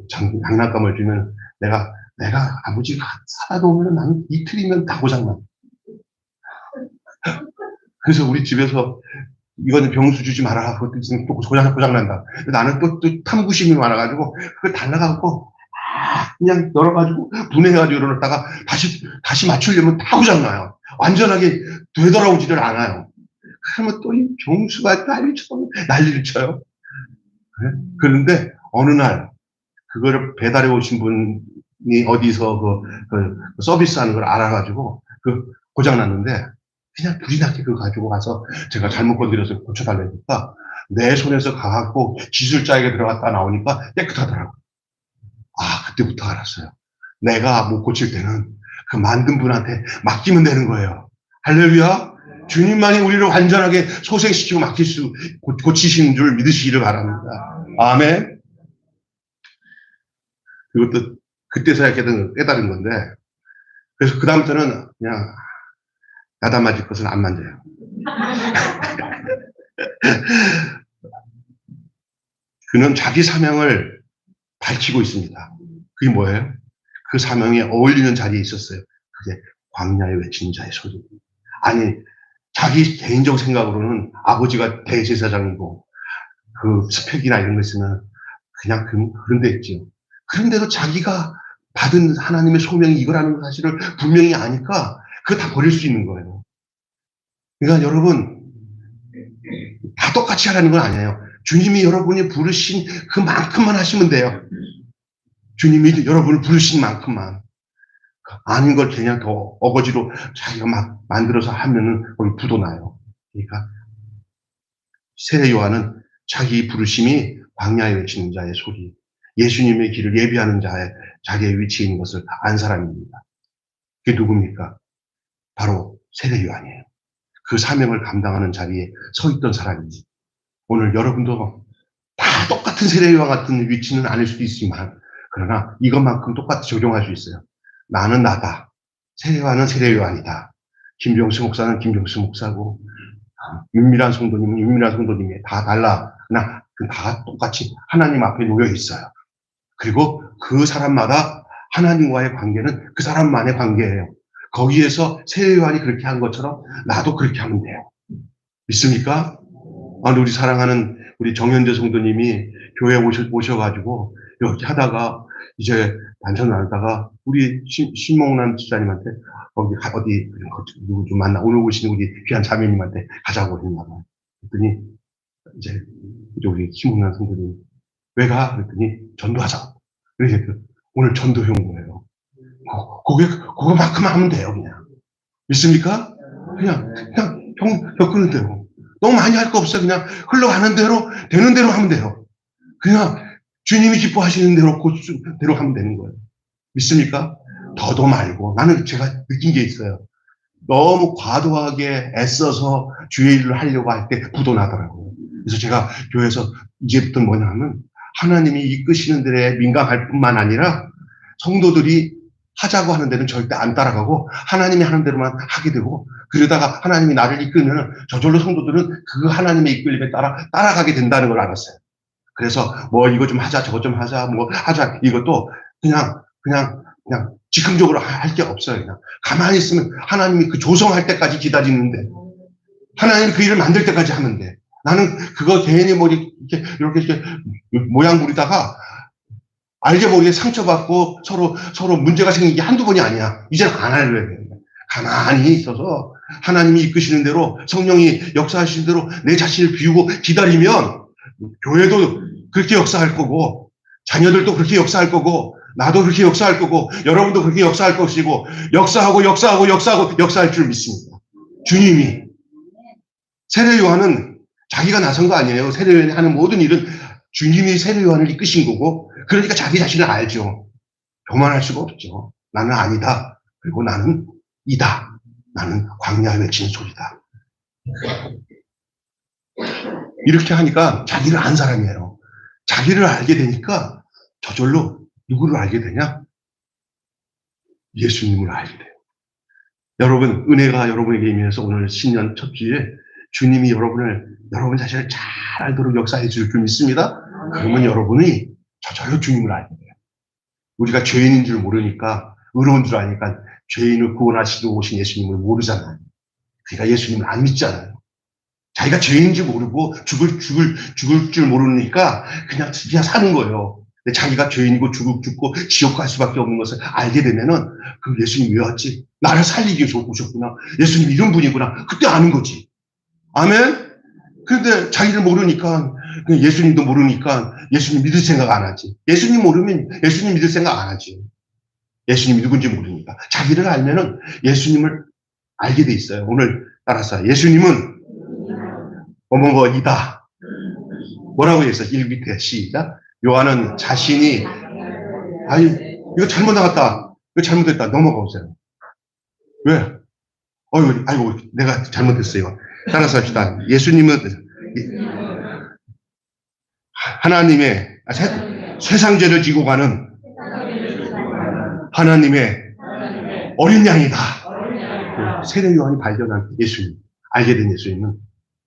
장난감을 주면 내가 아버지가 사다 놓으면 나는 이틀이면 다 고장나. 그래서 우리 집에서 이거는 병수 주지 마라. 그것도 있으면 또 고장난다. 나는 또 탐구심이 많아가지고 그걸 달라가고 그냥 열어가지고 분해해가지고 열어놓다가 다시 맞추려면 다 고장나요. 완전하게 되돌아오지를 않아요. 그러면 또 이 병수가 난리를 쳐요. 그런데 어느 날 그거를 배달해 오신 분이 어디서 그 서비스하는 걸 알아가지고 고장났는데 그냥 불이 나게 그거 가지고 가서 제가 잘못 건드려서 고쳐달라니까 내 손에서 가갖고 기술자에게 들어갔다 나오니까 깨끗하더라고요. 아, 그때부터 알았어요. 내가 못 고칠 때는 그 만든 분한테 맡기면 되는 거예요. 할렐루야. 주님만이 우리를 완전하게 소생시키고 고치시는 줄 믿으시기를 바랍니다. 아멘. 그것도 그때서야 깨달은 건데, 그래서 그다음부터는 그냥 야단 맞을 것은 안 만져요. 그는 자기 사명을 밝히고 있습니다. 그게 뭐예요? 그 사명에 어울리는 자리에 있었어요. 그게 광야에 외치는 자의 소리. 아니, 자기 개인적 생각으로는 아버지가 대제사장이고 그 스펙이나 이런 거 있으면 그냥 그런 데 있죠. 그런데도 자기가 받은 하나님의 소명이 이거라는 사실을 분명히 아니까 그거 다 버릴 수 있는 거예요. 그러니까 여러분, 다 똑같이 하라는 건 아니에요. 주님이 여러분이 부르신 그만큼만 하시면 돼요. 주님이 여러분을 부르신 만큼만. 아닌 걸 그냥 더 어거지로 자기가 막 만들어서 하면은 거기 부도 나요. 그러니까 세례 요한은 자기 부르심이 광야에 외치는 자의 소리, 예수님의 길을 예비하는 자기의 위치에 있는 것을 안 사람입니다. 그게 누굽니까? 바로 세례 요한이에요. 그 사명을 감당하는 자리에 서 있던 사람이지. 오늘 여러분도 다 똑같은 세례 요한 같은 위치는 아닐 수도 있지만, 그러나 이것만큼 똑같이 적용할 수 있어요. 나는 나다. 세례 요한은 세례 요한이다. 김병수 목사는 김병수 목사고, 윤미란 성도님은 윤미란 성도님이 다 달라. 그러나 다 똑같이 하나님 앞에 놓여 있어요. 그리고 그 사람마다 하나님과의 관계는 그 사람만의 관계예요. 거기에서 세례 요한이 그렇게 한 것처럼 나도 그렇게 하면 돼요. 믿습니까? 우리 사랑하는 우리 정현재 성도님이 교회에 오셔가지고 이렇게 하다가 이제 반찬 나누다가 우리 신목란 집사님한테 어디 누구 좀 만나 오늘 오시는 우리 귀한 자매님한테 가자고 했나 봐요. 그랬더니 이제 우리 신목란 성도님 왜 가? 그랬더니 전도하자. 그래서 오늘 전도해 온 거예요. 그거만큼만 하면 돼요, 그냥. 믿습니까? 그냥 겪는 대로. 너무 많이 할 거 없어요. 그냥 흘러가는 대로, 되는 대로 하면 돼요. 그냥 주님이 기뻐하시는 대로 하면 되는 거예요. 믿습니까? 더도 말고. 나는 제가 느낀 게 있어요. 너무 과도하게 애써서 주의 일을 하려고 할 때 부도 나더라고요. 그래서 제가 교회에서 이제부터 뭐냐면 하나님이 이끄시는 데에 민감할 뿐만 아니라 성도들이 하자고 하는 데는 절대 안 따라가고 하나님이 하는 대로만 하게 되고, 그러다가 하나님이 나를 이끌면 저절로 성도들은 그 하나님의 이끌림에 따라가게 된다는 걸 알았어요. 그래서 뭐 이거 좀 하자, 저거 좀 하자, 뭐 하자, 이것도 그냥 즉흥적으로 할 게 없어요. 그냥 가만히 있으면 하나님이 그 조성할 때까지 기다리는데, 하나님이 그 일을 만들 때까지 하면 돼. 나는 그거 개인의 머리 이렇게 모양 부리다가 알게 모르게 상처받고 서로 문제가 생긴 게 한두 번이 아니야. 이제는 안 하려고 해요. 가만히 있어서 하나님이 이끄시는 대로, 성령이 역사하시는 대로 내 자신을 비우고 기다리면 교회도 그렇게 역사할 거고, 자녀들도 그렇게 역사할 거고, 나도 그렇게 역사할 거고, 여러분도 그렇게 역사할 것이고, 역사할 줄 믿습니다. 주님이. 세례 요한은 자기가 나선 거 아니에요. 세례 요한이 하는 모든 일은 주님이 세례 요한을 이끄신 거고, 그러니까 자기 자신을 알죠. 교만할 수가 없죠. 나는 아니다. 그리고 나는 이다. 나는 광야에 외치는 소리다. 이렇게 하니까 자기를 안 사람이에요. 자기를 알게 되니까 저절로 누구를 알게 되냐? 예수님을 알게 돼요. 여러분, 은혜가 여러분에게 임해서 오늘 신년 첫 주에 주님이 여러분 자신을 잘 알도록 역사해 줄 줄 믿습니다. 그러면 여러분이 저절로 주님을 알게 돼요. 우리가 죄인인 줄 모르니까, 의로운 줄 아니까 죄인을 구원하시러 오신 예수님을 모르잖아요. 그러니까 예수님을 안 믿잖아요. 자기가 죄인인 줄 모르고 죽을 줄 모르니까 그냥 사는 거예요. 근데 자기가 죄인이고 죽고 지옥 갈 수밖에 없는 것을 알게 되면은, 그 예수님 왜 왔지? 나를 살리기 위해서 오셨구나. 예수님 이런 분이구나. 그때 아는 거지. 아멘? 근데 자기를 모르니까, 예수님도 모르니까 예수님 믿을 생각 안 하지. 예수님 모르면 예수님 믿을 생각 안 하지. 예수님이 누군지 모르니까. 자기를 알면은 예수님을 알게 돼 있어요. 오늘 따라서 예수님은 이다. 뭐라고 했어? 1밑에 시작. 요한은 자신이 아니 이거 잘못 나갔다. 이거 잘못됐다. 넘어가 보세요. 왜? 아이고 내가 잘못했어요. 따라서 합시다. 예수님은 하나님의 세상죄를 지고 가는 하나님의 어린 양이다. 세례 요한이 발견한 예수님, 알게 된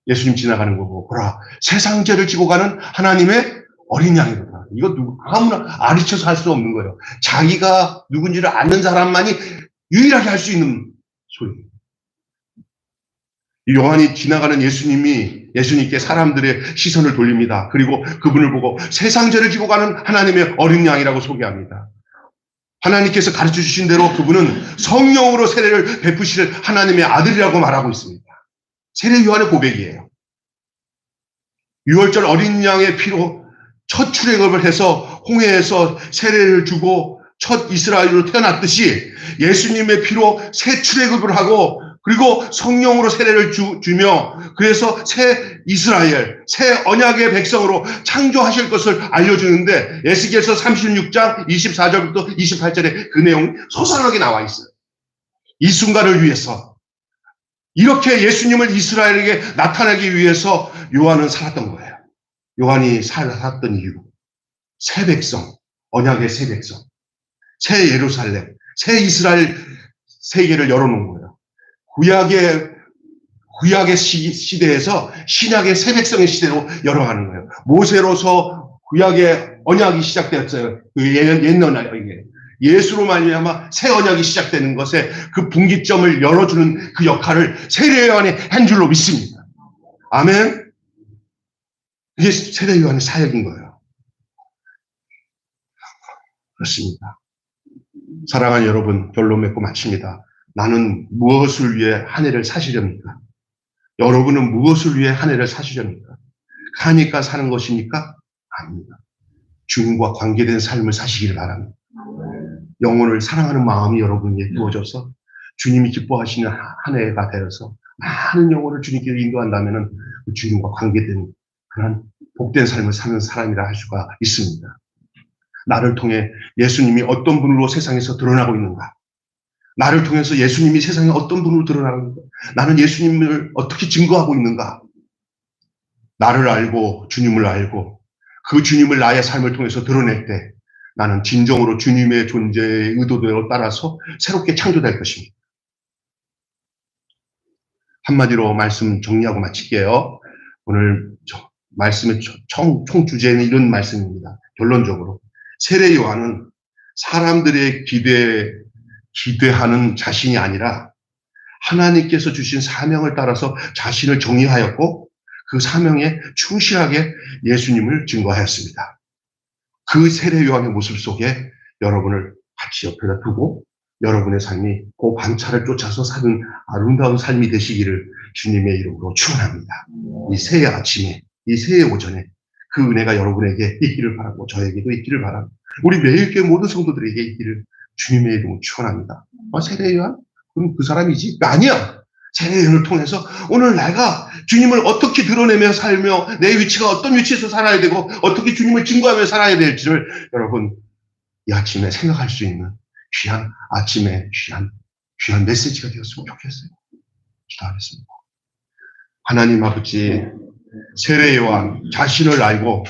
예수님 지나가는 거 보고 보라, 세상죄를 지고 가는 하나님의 어린 양이다. 이거 아무나 아리쳐서 할 수 없는 거예요. 자기가 누군지를 아는 사람만이 유일하게 할 수 있는 소리예요. 요한이 지나가는 예수님께 사람들의 시선을 돌립니다. 그리고 그분을 보고 세상죄를 지고 가는 하나님의 어린 양이라고 소개합니다. 하나님께서 가르쳐 주신 대로 그분은 성령으로 세례를 베푸실 하나님의 아들이라고 말하고 있습니다. 세례 요한의 고백이에요. 6월절 어린 양의 피로 첫 출애굽을 해서 홍해에서 세례를 주고 첫 이스라엘로 태어났듯이 예수님의 피로 새 출애굽을 하고 그리고 성령으로 세례를 주며 그래서 새 이스라엘, 새 언약의 백성으로 창조하실 것을 알려주는데 에스겔서 36장 24절부터 28절에 그 내용이 소상하게 나와 있어요. 이 순간을 위해서 이렇게 예수님을 이스라엘에게 나타내기 위해서 요한은 살았던 거예요. 요한이 살았던 이유, 새 백성, 언약의 새 백성, 새 예루살렘, 새 이스라엘 세계를 열어놓은 거예요. 구약의 시대에서 신약의 새 백성의 시대로 열어가는 거예요. 모세로서 구약의 언약이 시작되었어요. 그 옛 언약이에요. 예수로 말미암아 새 언약이 시작되는 것에 그 분기점을 열어주는 그 역할을 세례 요한이 한 줄로 믿습니다. 아멘. 이게 세례 요한의 사역인 거예요. 그렇습니다. 사랑하는 여러분, 결론 맺고 마칩니다. 나는 무엇을 위해 한 해를 사시렵니까? 여러분은 무엇을 위해 한 해를 사시렵니까? 가니까 사는 것입니까? 아닙니다. 주님과 관계된 삶을 사시기를 바랍니다. 영혼을 사랑하는 마음이 여러분에게 부어져서 주님이 기뻐하시는 한 해가 되어서 많은 영혼을 주님께로 인도한다면 주님과 관계된 그런 복된 삶을 사는 사람이라 할 수가 있습니다. 나를 통해 예수님이 어떤 분으로 세상에서 드러나고 있는가? 나를 통해서 예수님이 세상에 어떤 분으로 드러나는가? 나는 예수님을 어떻게 증거하고 있는가? 나를 알고 주님을 알고 그 주님을 나의 삶을 통해서 드러낼 때 나는 진정으로 주님의 존재의 의도대로 따라서 새롭게 창조될 것입니다. 한마디로 말씀 정리하고 마칠게요. 오늘 말씀의 총 주제는 이런 말씀입니다. 결론적으로 세례 요한은 사람들의 기대하는 자신이 아니라 하나님께서 주신 사명을 따라서 자신을 정의하였고 그 사명에 충실하게 예수님을 증거하였습니다. 그 세례 요한의 모습 속에 여러분을 같이 옆에다 두고 여러분의 삶이 그 관찰을 쫓아서 사는 아름다운 삶이 되시기를 주님의 이름으로 축원합니다. 이 새해 아침에, 이 새해 오전에 그 은혜가 여러분에게 있기를 바라고 저에게도 있기를 바랍니다. 우리 매일교회 모든 성도들에게 있기를 주님의 이름으로 축원합니다. 세례 요한? 그럼 그 사람이지? 아니야. 세례 요한을 통해서 오늘 내가 주님을 어떻게 드러내며 살며 내 위치가 어떤 위치에서 살아야 되고 어떻게 주님을 증거하며 살아야 될지를 여러분 이 아침에 생각할 수 있는 귀한 아침에 귀한 메시지가 되었으면 좋겠어요. 기도하겠습니다. 하나님 아버지, 세례 요한 자신을 알고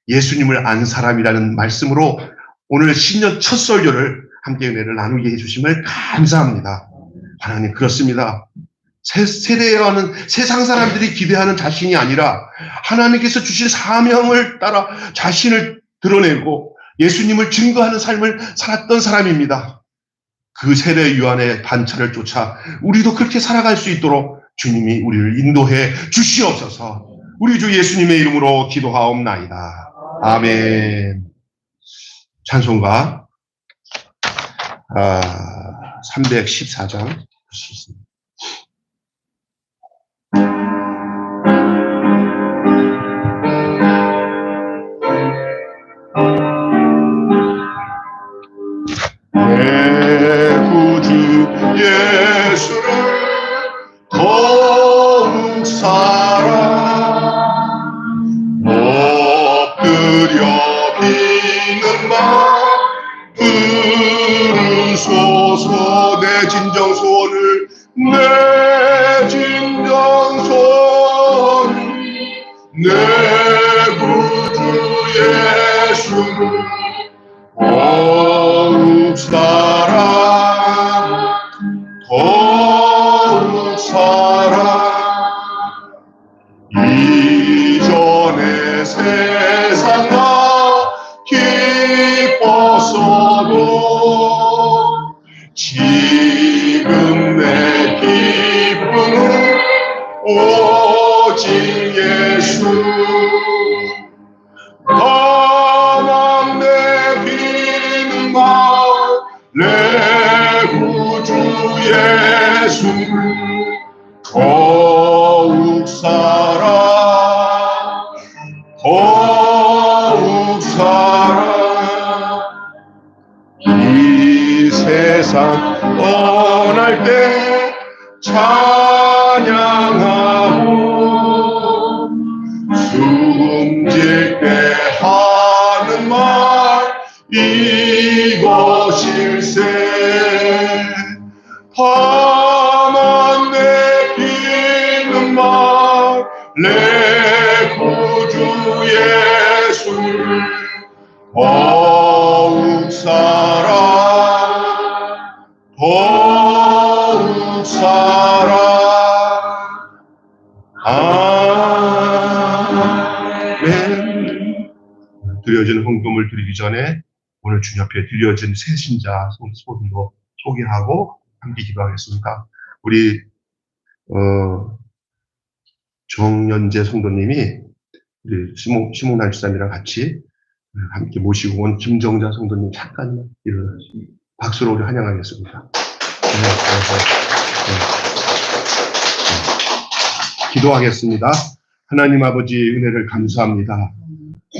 예수님을 안 사람이라는 말씀으로 오늘 신년 첫 설교를 함께 은혜를 나누게 해주심을 감사합니다. 하나님, 그렇습니다. 세례 요한은 세상 사람들이 기대하는 자신이 아니라 하나님께서 주신 사명을 따라 자신을 드러내고 예수님을 증거하는 삶을 살았던 사람입니다. 그 세례 요한의 반차를 쫓아 우리도 그렇게 살아갈 수 있도록 주님이 우리를 인도해 주시옵소서. 우리 주 예수님의 이름으로 기도하옵나이다. 아멘. 찬송가 314장 볼 수 있습니다. 내 구주 예수를 더욱 사랑 주소서 내 진정 소원을, 내 진정 소원을, 내 구주 예수를 더욱 사랑, 더욱 사랑. 이전의 세상과 기뻤어도 지금 내 기쁨은 오직 예수. 나만 내 비는 마음, 내 구주 예수를 더욱 사랑, 더욱 사랑. 이 세상 떠날 때 찬양하고, 숨질 때 하는 말 이것일세. 다만 내 비는 말, 내 구주 예수를 더욱 사랑, 더욱 사랑. 아멘. 드려진 헌금을 드리기 전에 오늘 주님 앞에 드려진 새신자 소원도 소개하고 함께 기도하겠습니다. 우리 정연재 성도님이 우리 시목날 집사님이랑 같이 함께 모시고 온 김정자 성도님 잠깐만 일어나시고 박수로 우리 환영하겠습니다. 기도하겠습니다. 하나님 아버지 은혜를 감사합니다.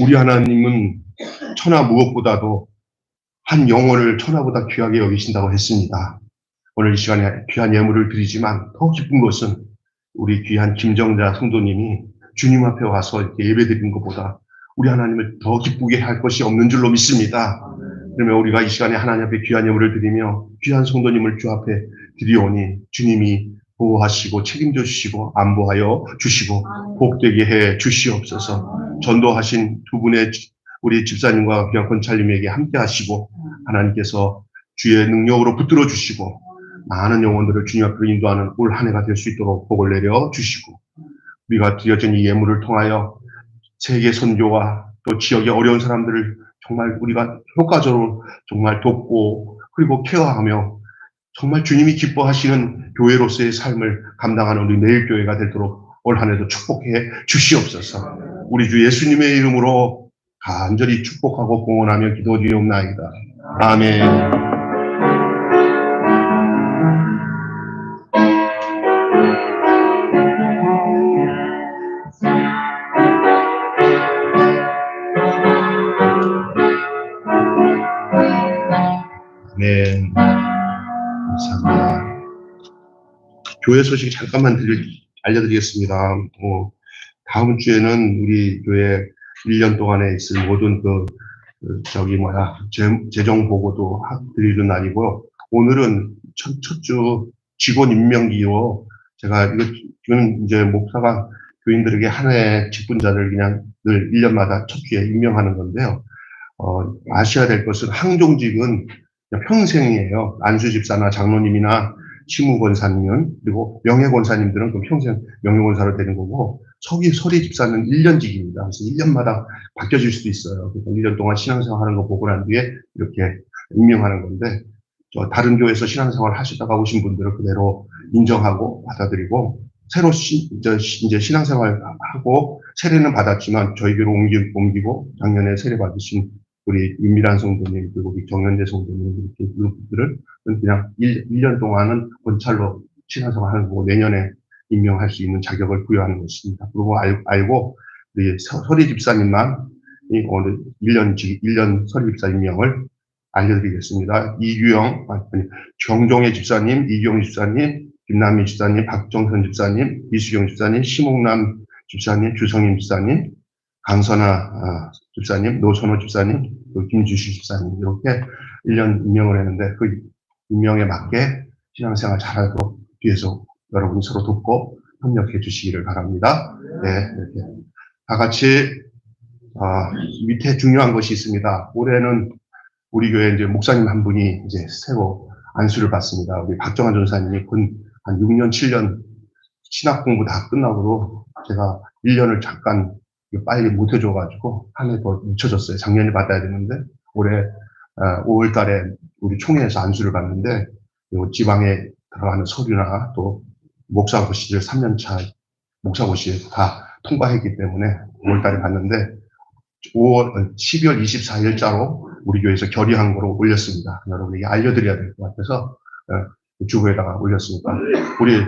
우리 하나님은 천하 무엇보다도 한 영혼을 천하보다 귀하게 여기신다고 했습니다. 오늘 이 시간에 귀한 예물을 드리지만 더 기쁜 것은 우리 귀한 김정자 성도님이 주님 앞에 와서 이렇게 예배드리는 것보다 우리 하나님을 더 기쁘게 할 것이 없는 줄로 믿습니다. 그러면 우리가 이 시간에 하나님 앞에 귀한 예물을 드리며 귀한 성도님을 주 앞에 드리오니 주님이 보호하시고 책임져 주시고 안보하여 주시고 복되게 해 주시옵소서. 전도하신 두 분의 우리 집사님과 귀한 권찰님에게 함께 하시고 하나님께서 주의 능력으로 붙들어 주시고 많은 영혼들을 주님 앞으로 인도하는 올 한 해가 될 수 있도록 복을 내려 주시고, 우리가 드려진 이 예물을 통하여 세계 선교와 또 지역의 어려운 사람들을 정말 우리가 효과적으로 정말 돕고 그리고 케어하며 정말 주님이 기뻐하시는 교회로서의 삶을 감당하는 우리 내일교회가 되도록 올 한 해도 축복해 주시옵소서. 우리 주 예수님의 이름으로 간절히 축복하고 공헌하며 기도드리옵나이다. 아멘. 네, 감사합니다. 교회 소식 잠깐만 알려드리겠습니다. 다음 주에는 우리 교회 1년 동안에 있을 모든 재정 보고도 드리는 날이고요. 오늘은 첫 주 직원 임명기로 제가 이건 이제 목사가 교인들에게 한 해 직분자를 그냥 늘 1년마다 첫 주에 임명하는 건데요. 아셔야 될 것은 항종직은 평생이에요. 안수 집사나 장로님이나 치무권사님은, 그리고 명예권사님들은 그럼 평생 명예권사로 되는 거고, 서리 집사는 1년직입니다. 그래서 1년마다 바뀌어질 수도 있어요. 그래서 1년 동안 신앙생활 하는 거 보고 난 뒤에 이렇게 임명하는 건데, 다른 교회에서 신앙생활 하시다가 오신 분들은 그대로 인정하고 받아들이고, 새로 이제 신앙생활 하고 세례는 받았지만 저희 교회로 옮기고 작년에 세례 받으신 우리 윤미란 성도님, 그리고 우리 정연재 성도님, 이렇게 분들은 그냥 1년 동안은 권찰로 신앙생활 하는 거고 내년에 임명할 수 있는 자격을 부여하는 것입니다. 그리고 알고, 우리 서리 집사님만 오늘 1년 서리 집사 임명을 알려드리겠습니다. 정종혜 집사님, 이규영 집사님, 김남희 집사님, 박정선 집사님, 이수경 집사님, 심옥남 집사님, 주성임 집사님, 강선아 집사님, 노선호 집사님, 김주시 집사님, 이렇게 1년 임명을 했는데, 운명에 맞게 신앙생활 잘하도록 뒤에서 여러분이 서로 돕고 협력해 주시기를 바랍니다. 네, 이렇게 다 같이 밑에 중요한 것이 있습니다. 올해는 우리 교회 이제 목사님 한 분이 이제 새로 안수를 받습니다. 우리 박정환 전사님이 한 6년, 7년 신학 공부 다 끝나고 제가 1년을 잠깐 빨리 못 해줘가지고 한 해 더 늦춰졌어요. 작년에 받아야 되는데 올해 5월 달에 우리 총회에서 안수를 받는데 지방에 들어가는 서류나 또 목사고시를 3년차 목사고시 다 통과했기 때문에 5월 달에 받는데 12월 24일자로 우리 교회에서 결의한 거로 올렸습니다. 여러분에게 알려드려야 될 것 같아서 주부에다가 올렸으니까 우리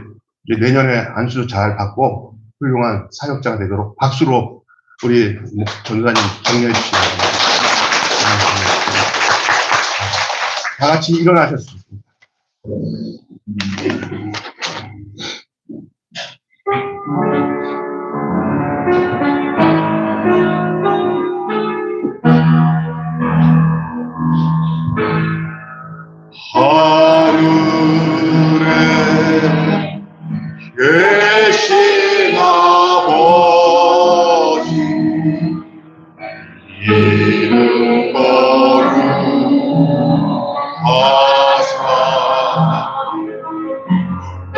이제 내년에 안수 잘 받고 훌륭한 사역자가 되도록 박수로 우리 전도사님 격려해 주시기 바랍니다. 다 같이 일어나셨습니다. 하늘에 계신 아버지 이름 거룩하사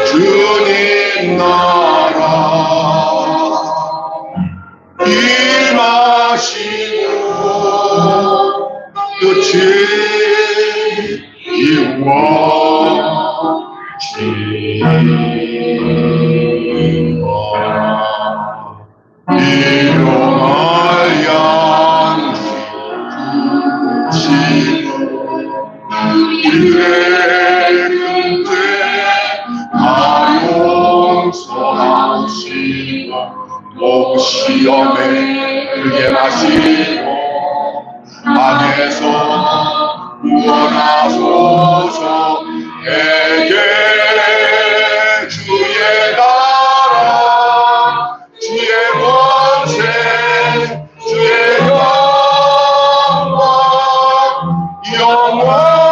주님 나라 임하시고 끝이 일용할 양식 주시고 이래 그때 다 용서하시고 목 시험에 들게 마시고 안에서 구원하소서. 에게 주의 나라 주의 권세 주의 영광